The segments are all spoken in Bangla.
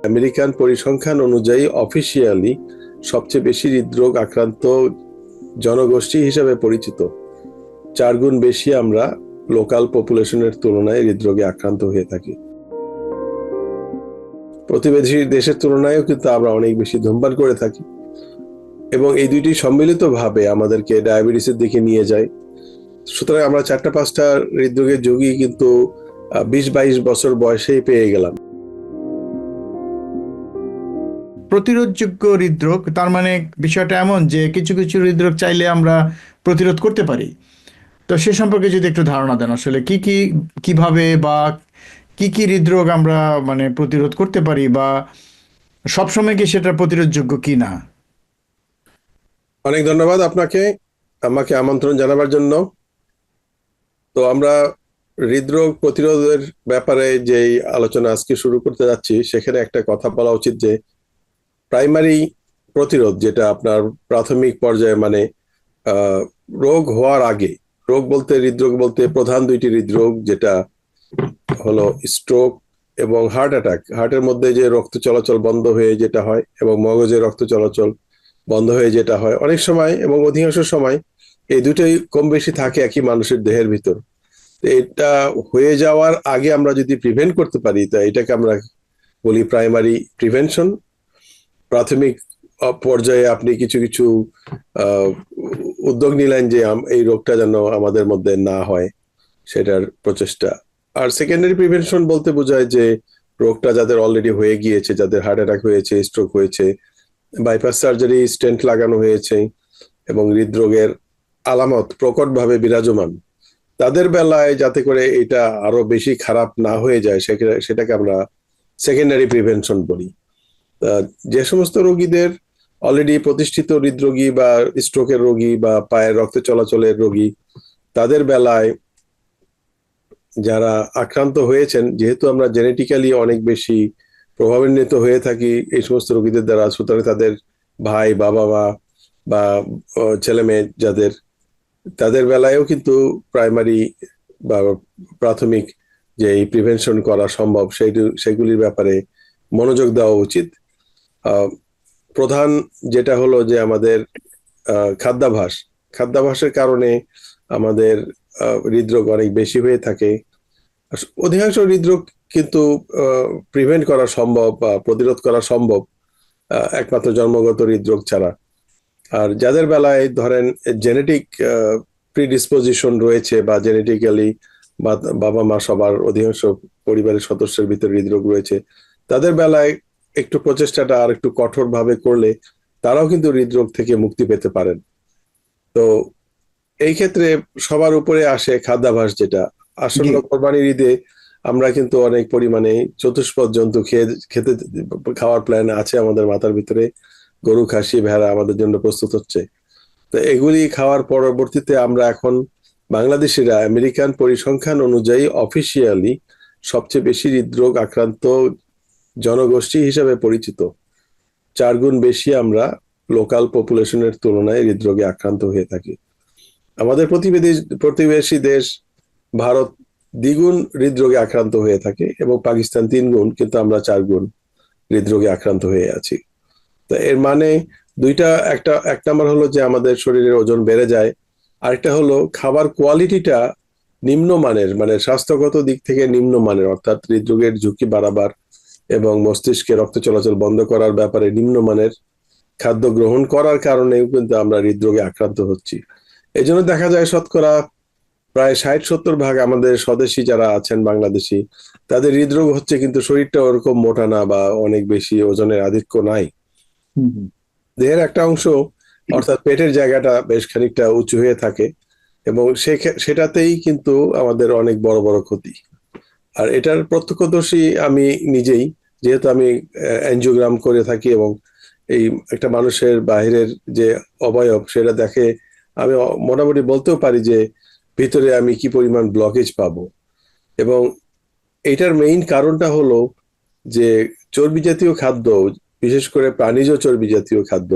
আমেরিকান পরিসংখ্যান অনুযায়ী অফিসিয়ালি সবচেয়ে বেশি হৃদরোগ আক্রান্ত জনগোষ্ঠী হিসেবে পরিচিত। 4 গুণ বেশি আমরা লোকাল পপুলেশনের তুলনায় হৃদরোগে আক্রান্ত হয়ে থাকি। প্রতিবেশী দেশের তুলনায়ও কিন্তু আমরা অনেক বেশি ধূমপান করে থাকি এবং এই দুইটি সম্মিলিতভাবে আমাদেরকে ডায়াবেটিসের দিকে নিয়ে যায়। সুতরাং আমরা 4-5টা হৃদরোগের যোগী কিন্তু 20-22 বছর বয়সেই পেয়ে গেলাম। প্রতিরোধযোগ্য হৃদরোগ তার মানে বিষয়টা এমন যে কিছু কিছু হৃদরোগ চাইলে আমরা প্রতিরোধ করতে পারি। তো সে সম্পর্কে যদি একটু ধারণা দেন, আসলে কিভাবে বা কি হৃদরোগ আমরা মানে প্রতিরোধ করতে পারি, বা সবসময় কি সেটা প্রতিরোধযোগ্য কি না। অনেক ধন্যবাদ আপনাকে আমাকে আমন্ত্রণ জানাবার জন্য। তো আমরা হৃদরোগ প্রতিরোধের ব্যাপারে যেই আলোচনা আজকে শুরু করতে যাচ্ছি, সেখানে একটা কথা বলা উচিত যে প্রাইমারি প্রতিরোধ, যেটা আপনার প্রাথমিক পর্যায়ে, মানে রোগ হওয়ার আগে, রোগ বলতে হৃদরোগ বলতে প্রধান দুইটি হৃদরোগ, যেটা হলো স্ট্রোক এবং হার্ট অ্যাটাক। হার্টের মধ্যে যে রক্ত চলাচল বন্ধ হয়ে যেটা হয় এবং মগজে রক্ত চলাচল বন্ধ হয়ে যেটা হয়, অনেক সময় এবং অধিকাংশ সময় এই দুটোই কম বেশি থাকে একই মানুষের দেহের ভিতর। এটা হয়ে যাওয়ার আগে আমরা যদি প্রিভেন্ট করতে পারি, তা এটাকে আমরা বলি প্রাইমারি প্রিভেনশন। প্রাথমিক পর্যায়ে আপনি কিছু কিছু উদ্যোগ নিলেন যে এই রোগটা যেন আমাদের মধ্যে না হয়, সেটার প্রচেষ্টা। আর সেকেন্ডারি প্রিভেনশন বলতে বোঝায় যে রোগটা যাদের অলরেডি হয়ে গিয়েছে, যাদের হার্ট অ্যাটাক হয়েছে, স্ট্রোক হয়েছে, বাইপাস সার্জারি, স্টেন্ট লাগানো হয়েছে এবং হৃদরোগের আলামত প্রকটভাবে বিরাজমান, তাদের বেলায় যাতে করে এটা আরো বেশি খারাপ না হয়ে যায়, সেটাকে আমরা সেকেন্ডারি প্রিভেনশন বলি। যে সমস্ত রোগীদের অলরেডি প্রতিষ্ঠিত হৃদরোগী বা স্ট্রোকের রোগী বা পায়ের রক্ত চলাচলের রোগী, তাদের বেলায় যারা আক্রান্ত হয়েছেন, যেহেতু আমরা জেনেটিক্যালি অনেক বেশি প্রভাবান্বিত হয়ে থাকি এই সমস্ত রোগীদের দ্বারা, সুতরাং তাদের ভাই, বাবা মা বা ছেলে মেয়ে যাদের, তাদের বেলায়ও কিন্তু প্রাইমারি বা প্রাথমিক যে প্রিভেনশন করা সম্ভব সেগুলির ব্যাপারে মনোযোগ দেওয়া উচিত। প্রধান যেটা হলো যে আমাদের খাদ্যাভ্যাসের কারণে আমাদের হৃদরোগ অনেক বেশি হয়ে থাকে। অধিকাংশ হৃদরোগ কিন্তু প্রিভেন্ট করা সম্ভব বা প্রতিরোধ করা সম্ভব একমাত্র জন্মগত হৃদরোগ ছাড়া। আর যাদের বেলায় ধরেন জেনেটিক প্রিডিসপোজিশন রয়েছে বা জেনেটিক্যালি বাবা মা সবার অধিকাংশ পরিবারের সদস্যের ভিতরে হৃদরোগ রয়েছে, তাদের বেলায় একটু প্রচেষ্টাটা আর একটু কঠোর ভাবে করলে তারাও কিন্তু হৃদরোগ থেকে মুক্তি পেতে পারেন। তো এই ক্ষেত্রে সবার উপরে আসে খাদ্যাভ্যাস, যেটা আসন্ন কোরবানির ঈদে আমরা কিন্তু অনেক পরিমাণে চতুষ্পদ জন্তু খাওয়ার প্ল্যান আছে আমাদের মাথার ভিতরে। গরু, খাসি, ভেড়া আমাদের জন্য প্রস্তুত হচ্ছে। তো এগুলি খাওয়ার পরবর্তীতে আমরা এখন বাংলাদেশিরা আমেরিকান পরিসংখ্যান অনুযায়ী অফিসিয়ালি সবচেয়ে বেশি হৃদরোগ আক্রান্ত জনগোষ্ঠী হিসেবে পরিচিত। 4 গুণ বেশি আমরা লোকাল পপুলেশনের তুলনায় হৃদরোগে আক্রান্ত হয়ে থাকি। আমাদের প্রতিবেশী দেশ ভারত 2 গুণ হৃদরোগে আক্রান্ত হয়ে থাকে এবং পাকিস্তান 3 গুণ, কিন্তু আমরা 4 গুণ হৃদরোগে আক্রান্ত হয়ে আছি। তো এর মানে এক নাম্বার হলো যে আমাদের শরীরের ওজন বেড়ে যায়, আরেকটা হলো খাবার কোয়ালিটিটা নিম্নমানের, মানে স্বাস্থ্যগত দিক থেকে নিম্নমানের, অর্থাৎ হৃদরোগের ঝুঁকি বাড়াবার এবং মস্তিষ্কে রক্ত চলাচল বন্ধ করার ব্যাপারে নিম্নমানের খাদ্য গ্রহণ করার কারণেও কিন্তু আমরা হৃদরোগে আক্রান্ত হচ্ছি। এই জন্য দেখা যায় শতকরা প্রায় 60-70 ভাগ আমাদের স্বদেশী যারা আছেন বাংলাদেশি, তাদের হৃদরোগ হচ্ছে, কিন্তু শরীরটা ওরকম মোটা না বা অনেক বেশি ওজনের আধিক্য নাই। দেহের একটা অংশ, অর্থাৎ পেটের জায়গাটা বেশ খানিকটা উঁচু হয়ে থাকে এবং সেটাতেই কিন্তু আমাদের অনেক বড় বড় ক্ষতি। আর এটার প্রত্যক্ষদর্শী আমি নিজেই, যেহেতু আমি অ্যানজিওগ্রাম করে থাকি এবং এই একটা মানুষের বাহিরের যে অবয়ব সেটা দেখে আমি মোটামুটি বলতেও পারি যে ভিতরে আমি কি পরিমাণ ব্লকেজ পাবো। এবং এইটার মেইন কারণটা হলো যে চর্বি জাতীয় খাদ্য, বিশেষ করে প্রাণীজ চর্বি জাতীয় খাদ্য,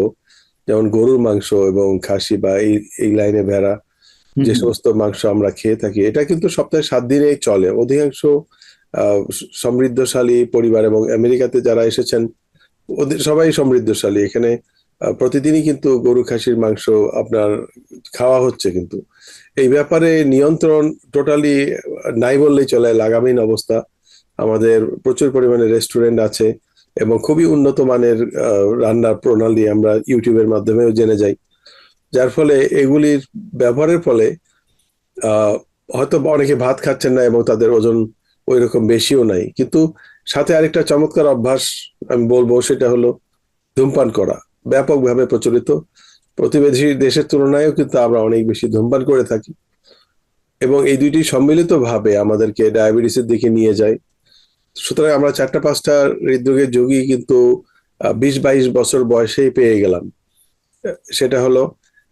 যেমন গরুর মাংস এবং খাসি বা এই লাইনে ভেড়া, যে সমস্ত মাংস আমরা খেয়ে থাকি, এটা কিন্তু সপ্তাহে 7 দিনেই চলে। অধিকাংশ সমৃদ্ধশালী পরিবার, এবং আমেরিকাতে যারা এসেছেন ওদের সবাই সমৃদ্ধশালী। এখানে প্রতিদিনই কিন্তু গরু খাসির মাংস আপনার খাওয়া হচ্ছে, কিন্তু এই ব্যাপারে নিয়ন্ত্রণ টোটালি নাই বললেই চলে, লাগামহীন অবস্থা। আমাদের প্রচুর পরিমাণে রেস্টুরেন্ট আছে এবং খুবই উন্নত মানের রান্নার প্রণালী আমরা ইউটিউবের মাধ্যমেও জেনে যাই, যার ফলে এগুলির ব্যবহারের ফলে আহ হয়তো অনেকে ভাত খাচ্ছেন না এবং তাদের ওজন ওই রকম বেশিও নাই, কিন্তু সাথে আরেকটা চমৎকার অভ্যাস আমি বলবো, সেটা হলো ধূমপান করা। ব্যাপকভাবে প্রচলিত, প্রতিবেশী দেশের তুলনায়ও কিন্তু আমরা অনেক বেশি ধূমপান করে থাকি, এবং এই দুইটি সম্মিলিত ভাবে আমাদেরকে ডায়াবেটিসের দিকে নিয়ে যায়। সুতরাং আমরা 4-5টা হৃদরোগের যোগী কিন্তু 20-22 বছর বয়সেই পেয়ে গেলাম। সেটা হলো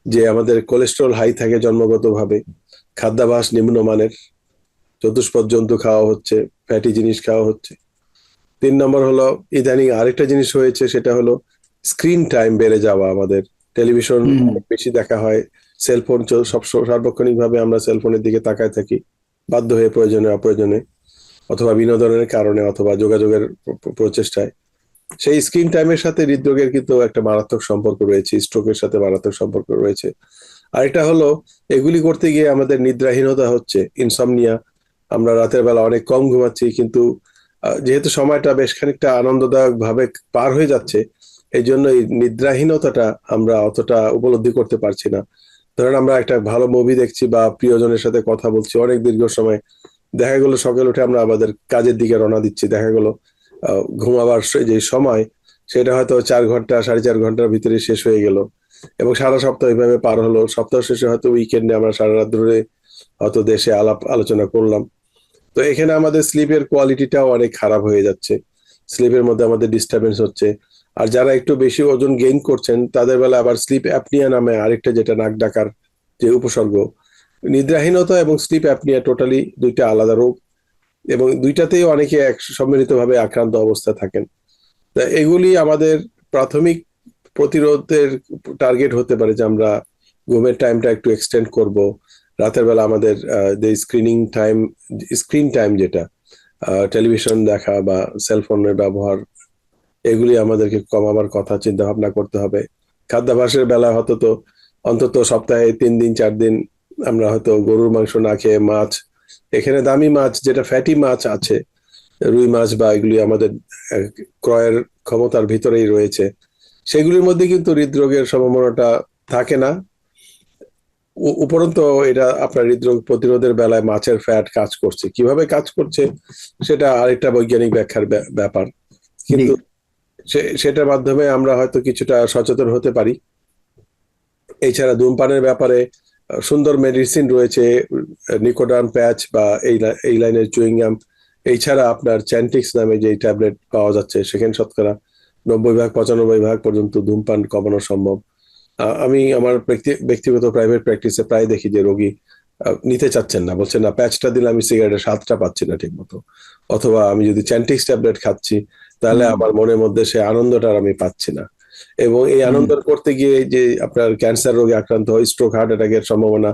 যে আমাদের কোলেস্টেরল হাই থাকে জন্মগতভাবে, খাদ্যাভ্যাস নিম্নমানের, চতুষ্পদ জন্তু খাওয়া হচ্ছে, ফ্যাটি জিনিস খাওয়া হচ্ছে। 3 নম্বর হলো ইদানিং আরেকটা জিনিস হয়েছে, সেটা হলো স্ক্রিন টাইম বেড়ে যাওয়া। আমাদের টেলিভিশন হুম। অনেক বেশি দেখা হয়, সেলফোন সব সার্বক্ষণিক ভাবে আমরা সেলফোনের দিকে তাকায় থাকি, বাধ্য হয়ে, প্রয়োজনে অপ্রয়োজনে, অথবা বিনোদনের কারণে, অথবা যোগাযোগের প্রচেষ্টায়। সেই স্ক্রিন টাইমের সাথে হৃদরোগের কিন্তু একটা মারাত্মক সম্পর্ক রয়েছে, স্ট্রোকের সাথে মারাত্মক সম্পর্ক রয়েছে। আরেকটা হলো এগুলি করতে গিয়ে আমাদের নিদ্রাহীনতা হচ্ছে, ইনসমনিয়া। আমরা রাতের বেলা অনেক কম ঘুমাচ্ছি, কিন্তু যেহেতু সময়টা বেশ খানিকটা আনন্দদায়ক ভাবে পার হয়ে যাচ্ছে, এই জন্য এই নিদ্রাহীনতাটা আমরা অতটা উপলব্ধি করতে পারছি না। ধরেন আমরা একটা ভালো মুভি দেখছি বা প্রিয়জনের সাথে কথা বলছি অনেক দীর্ঘ সময়, দেখা গেলো সকালে উঠে আমরা আমাদের কাজের দিকে রওনা দিচ্ছি, দেখা গেলো ঘুমাবার যে সময় সেটা হয়তো 4 ঘন্টা 4.5 ঘন্টার ভিতরে শেষ হয়ে গেল, এবং সারা সপ্তাহ এইভাবে পার হলো। সপ্তাহ শেষে হয়তো উইকেন্ডে আমরা সারা রাত ধরে হয়তো দেশে আলাপ আলোচনা করলাম। তো এখানে আমাদের স্লিপের কোয়ালিটিটাও অনেক খারাপ হয়ে যাচ্ছে, স্লিপের মধ্যে আমাদের ডিস্টারবেন্স হচ্ছে। আর যারা একটু বেশি ওজন গেইন করছেন তাদের বেলা আবার স্লিপ অ্যাপনিয়া নামে আরেকটা, যেটা নাক ডাকার যে উপসর্গ। নিদ্রাহীনতা এবং স্লিপ অ্যাপনিয়া টোটালি দুইটা আলাদা রোগ, এবং দুইটাতেই অনেকে এক সম্মিলিতভাবে আক্রান্ত অবস্থায় থাকেন। তা এগুলি আমাদের প্রাথমিক প্রতিরোধের টার্গেট হতে পারে যে আমরা ঘুমের টাইমটা একটু এক্সটেন্ড করব। রাতের বেলা আমাদের যে স্ক্রিন টাইম যেটা, টেলিভিশন দেখা বা সেলফোনের ব্যবহার, এগুলি আমাদেরকে কমাবার কথা চিন্তা ভাবনা করতে হবে। খাদ্যাভ্যাসের বেলা হয়তো তো অন্তত সপ্তাহে 3 দিন 4 দিন আমরা হয়তো গরুর মাংস না খেয়ে মাছ, এখানে দামি মাছ যেটা ফ্যাটি মাছ আছে, রুই মাছ বা এগুলি আমাদের আহ, ক্রয়ের ক্ষমতার ভিতরেই রয়েছে, সেগুলির মধ্যে কিন্তু হৃদরোগের সম্ভাবনাটা থাকে না। উপরন্ত এটা আপনার হৃদরোগ প্রতিরোধের বেলায় মাছের ফ্যাট কাজ করছে, কিভাবে কাজ করছে সেটা আরেকটা বৈজ্ঞানিক ব্যাখ্যার ব্যাপার, জি। কিন্তু সেটার মাধ্যমে আমরা হয়তো কিছুটা সচেতন হতে পারি। এছাড়া ধূমপানের ব্যাপারে সুন্দর মেডিসিন রয়েছে, নিকোডার্ম প্যাচ বা এই লাইনের চুইংগাম। এছাড়া আপনার চ্যান্টিক্স নামে যে ট্যাবলেট পাওয়া যাচ্ছে, সেখানে শতকরা 90-95% পর্যন্ত ধূমপান কমানো সম্ভব। আমি আমার ব্যক্তিগত প্রাইভেট প্র্যাকটিসে প্রায় দেখি যে রোগী নিতে চাচ্ছেন না, বলছেন না প্যাচটা দিলে আমি সিগারেটের স্বাদটা পাচ্ছি না ঠিক মতো, অথবা আমি যদি চ্যান্টিক্স ট্যাবলেট খাচ্ছি তাহলে হুম। আমার মনের মধ্যে সে আনন্দটা আর আমি পাচ্ছি না। এবং এই হুম। আনন্দ করতে গিয়ে যে আপনার ক্যান্সার রোগে আক্রান্ত হয়, স্ট্রোক, হার্ট অ্যাটাকের সম্ভাবনা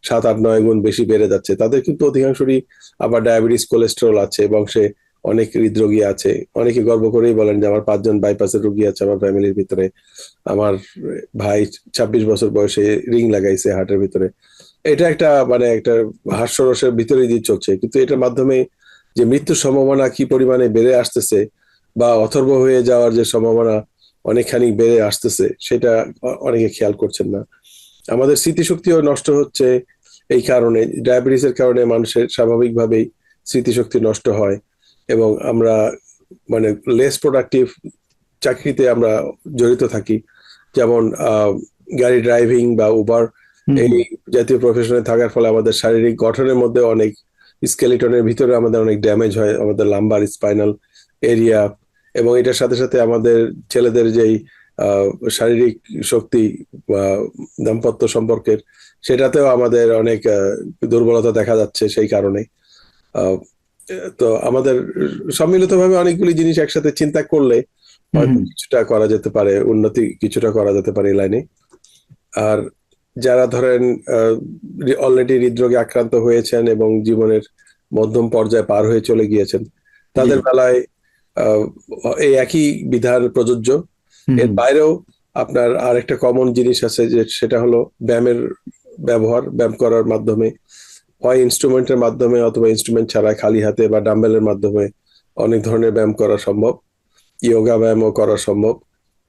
7-8-9 গুণ বেশি বেড়ে যাচ্ছে। তাদের কিন্তু অধিকাংশরই আবার ডায়াবেটিস, কোলেস্টেরল আছে, বংশে অনেক হৃদরোগী আছে। অনেকে গর্ব করেই বলেন যে আমার 5 জন বাইপাসের রোগী আছে আমার ফ্যামিলির ভিতরে, আমার ভাই 26 বছর বয়সে রিং লাগাইছে হার্টের ভিতরে। এটা একটা মানে একটা হাস্যরসের ভিতরে দিয়ে চলছে, কিন্তু এটার মাধ্যমে যে মৃত্যুর সম্ভাবনা কি পরিমাণে বেড়ে আসতেছে বা অথর্ব হয়ে যাওয়ার যে সম্ভাবনা অনেকখানি বেড়ে আসতেছে, সেটা অনেকে খেয়াল করছেন না। আমাদের স্মৃতিশক্তিও নষ্ট হচ্ছে এই কারণে, ডায়াবেটিসের কারণে মানুষের স্বাভাবিকভাবেই স্মৃতিশক্তি নষ্ট হয়, এবং আমরা মানে লেস প্রোডাক্টিভ চাকরিতে আমরা জড়িত থাকি। যেমন গাড়ি ড্রাইভিং বা উবার, হুম। এই হুম। জাতীয় প্রফেশনে থাকার ফলে আমাদের শারীরিক গঠনের মধ্যে অনেক, স্কেলিটনের ভিতরে আমাদের অনেক ড্যামেজ হয়, আমাদের লাম্বার স্পাইনাল এরিয়া। এবং এটার সাথে সাথে আমাদের ছেলেদের যেই আহ, শারীরিক শক্তি বা দাম্পত্য সম্পর্কের, সেটাতেও আমাদের অনেক দুর্বলতা দেখা যাচ্ছে সেই কারণে। আহ, তো আমাদের সম্মিলিতভাবে অনেকগুলি জিনিস একসাথে চিন্তা করলে হুম। হয়তো হুম। কিছুটা করা যেতে পারে, উন্নতি কিছুটা করা যেতে পারে এই লাইনে। আর যারা ধরেন অলরেডি হৃদরোগে আক্রান্ত হয়েছেন এবং জীবনের মধ্যম পর্যায়ে পার হয়ে চলে গিয়েছেন, তাদের জি। বেলায় আহ, এই একই বিধান প্রযোজ্য। হুম এর হুম। বাইরেও আপনার আরেকটা কমন জিনিস আছে, যে সেটা হলো ব্যায়ামের ব্যবহার। ব্যায়াম করার মাধ্যমে, হয় ইনস্ট্রুমেন্টের মাধ্যমে অথবা ইনস্ট্রুমেন্ট ছাড়া খালি হাতে বা ডাম্বেলের মাধ্যমে অনেক ধরনের ব্যায়াম করা সম্ভব। যোগা ব্যায়ামও করা সম্ভব।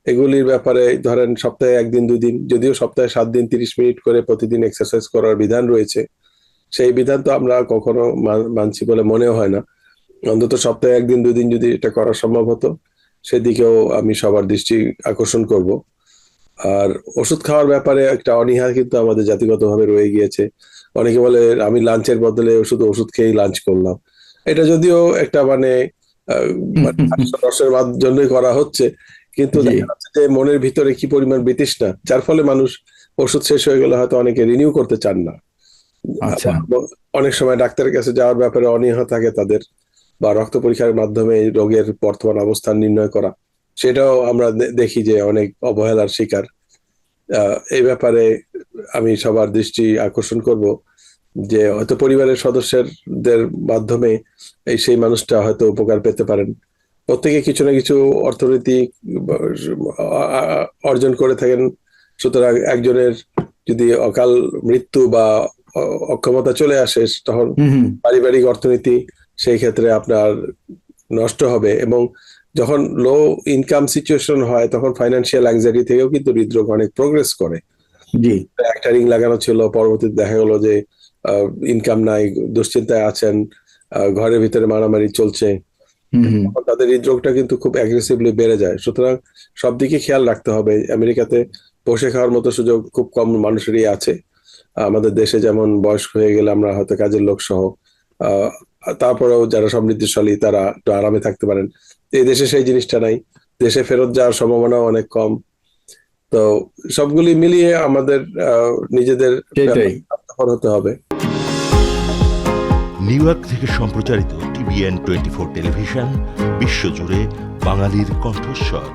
এগুলির ব্যাপারে ধরেন সপ্তাহে 1 দিন 2 দিন, যদিও সপ্তাহে 7 দিন 30 মিনিট করে প্রতিদিন এক্সারসাইজ করার বিধান রয়েছে, সেই বিধান তো আমরা কখনো মানছি বলে মনেও হয় না। অন্তত সপ্তাহে 1 দিন 2 দিন যদি এটা করা সম্ভব হতো, সেদিকেও আমি সবার দৃষ্টি আকর্ষণ করব। আর ওষুধ খাওয়ার ব্যাপারে একটা অনীহা কিন্তু আমাদের জাতিগতভাবে রয়ে গিয়েছে। অনেকে বলে আমি লাঞ্চের বদলে শুধু ওষুধ খেয়েই লাঞ্চ করলাম। এটা যদিও একটা মানে মানে হাস্যরসের জন্যই করা হচ্ছে, কিন্তু জি। দেখা যাচ্ছে যে মনের ভিতরে কি পরিমাণ বিতৃষ্ণা, যার ফলে মানুষ ওষুধ শেষ হয়ে গেলে হয়তো অনেকে রিনিউ করতে চান না। আচ্ছা। আবার অনেক সময় ডাক্তারের কাছে যাওয়ার ব্যাপারে অনীহা থাকে তাদের, বা রক্ত পরীক্ষার মাধ্যমে এই রোগের বর্তমান অবস্থান নির্ণয় করা, সেটাও আমরা দেখি যে অনেক অবহেলার শিকার। এই ব্যাপারে আমি সবার দৃষ্টি আকর্ষণ করব যে হয়তো পরিবারের সদস্যদের মাধ্যমে সেই মানুষটা হয়তো উপকার পেতে পারেন। প্রত্যেকে কিছু না কিছু অর্থনৈতিক অর্জন করে থাকেন। সুতরাং একজনের যদি অকাল মৃত্যু বা অক্ষমতা চলে আসে, তখন হুম হুম। পারিবারিক অর্থনীতি সেই ক্ষেত্রে আপনার নষ্ট হবে। এবং যখন লো ইনকাম সিচুয়েশন হয়, তখন ফাইন্যান্সিয়াল অ্যাংজাইটি থেকেও কিন্তু হৃদরোগ অনেক প্রোগ্রেস করে। জি। একটা রিং লাগানো ছিল, পরবর্তীতে দেখা গেলো যে ইনকাম নাই, দুশ্চিন্তায় আছেন, ঘরের ভিতরে মারামারি চলছে, হুম হুম। তখন তাদের হৃদরোগটা কিন্তু খুব অ্যাগ্রেসিভলি বেড়ে যায়। সুতরাং সব দিকে খেয়াল রাখতে হবে। আমেরিকাতে বসে খাওয়ার মতো সুযোগ খুব কম মানুষেরই আছে। আমাদের দেশে যেমন বয়স্ক হয়ে গেলে আমরা হয়তো কাজের লোক সহ, আহ, তারপরেও যারা সমৃদ্ধশালী তারা একটু আরামে থাকতে পারেন। এই দেশে সেই জিনিসটা নাই। দেশে ফেরত যাওয়ার সম্ভাবনাও অনেক কম। তো সবগুলি মিলিয়ে আমাদের নিজেদের সেটাই। ব্যাপার হতে হবে। নিউ ইয়র্ক থেকে সম্প্রচারিত TVN 24 টেলিভিশন, বিশ্বজুড়ে বাঙালির কণ্ঠস্বর।